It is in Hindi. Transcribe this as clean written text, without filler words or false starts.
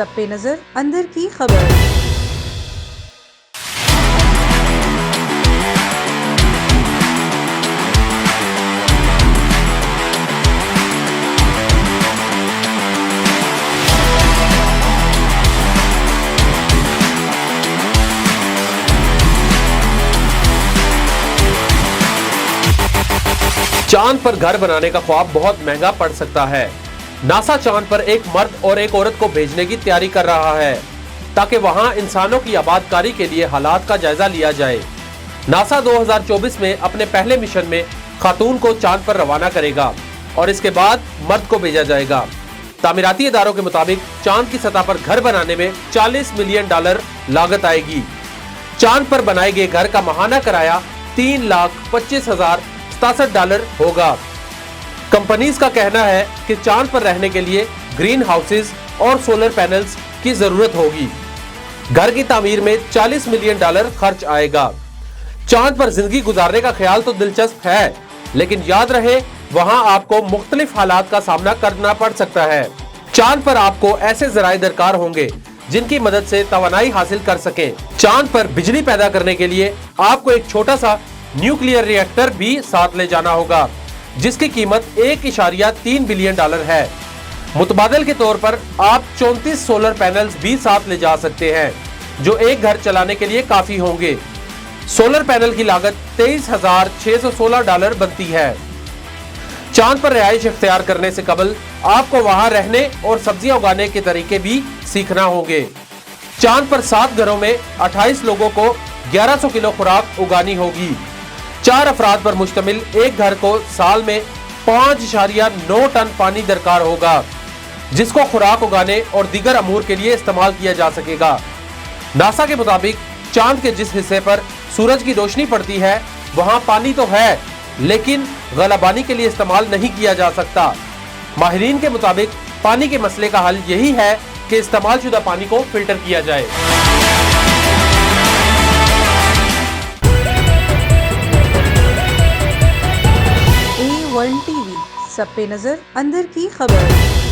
सब पे नजर अंदर की खबर। चांद पर घर बनाने का ख्वाब बहुत महंगा पड़ सकता है। नासा चांद पर एक मर्द और एक औरत को भेजने की तैयारी कर रहा है ताकि वहां इंसानों की आबादकारी के लिए हालात का जायजा लिया जाए। नासा 2024 में अपने पहले मिशन में खातून को चांद पर रवाना करेगा और इसके बाद मर्द को भेजा जाएगा। तामीराती इदारों के मुताबिक चांद की सतह पर घर बनाने में $40 मिलियन लागत आएगी। चांद पर बनाए गए घर का माहाना किराया $3,25,067 होगा। कंपनीज का कहना है कि चांद पर रहने के लिए ग्रीन हाउसेज और सोलर पैनल्स की जरूरत होगी। घर की तामीर में $40 मिलियन खर्च आएगा। चांद पर जिंदगी गुजारने का ख्याल तो दिलचस्प है, लेकिन याद रहे वहां आपको मुख्तलिफ हालात का सामना करना पड़ सकता है। चांद पर आपको ऐसे जराए दरकार होंगे जिनकी मदद से तवानाई हासिल कर सकें। चांद पर बिजली पैदा करने के लिए आपको एक छोटा सा न्यूक्लियर रिएक्टर भी साथ ले जाना होगा, जिसकी कीमत $1.3 बिलियन है। मुतबादल के तौर पर आप 34 सोलर पैनल्स भी साथ ले जा सकते हैं, जो एक घर चलाने के लिए काफी होंगे। सोलर पैनल की लागत $23,616 बनती है। चांद पर रिहाइश इख्तियार करने से कबल आपको वहां रहने और सब्जियां उगाने के तरीके भी सीखना होंगे। चांद पर 7 घरों में 28 लोगों को 1100 किलो खुराक उगानी होगी। 4 अफराद पर मुश्तमिल एक घर को साल में 5.9 टन पानी दरकार होगा, जिसको खुराक उगाने और दीगर अमूर के लिए इस्तेमाल किया जा सकेगा। नासा के मुताबिक चांद के जिस हिस्से पर सूरज की रोशनी पड़ती है वहां पानी तो है, लेकिन गलाबानी के लिए इस्तेमाल नहीं किया जा सकता। माहिरीन के मुताबिक पानी के मसले का हल यही है कि इस्तेमाल शुदा पानी को फिल्टर किया जाए। A1 TV, सब पे नजर अंदर की खबर।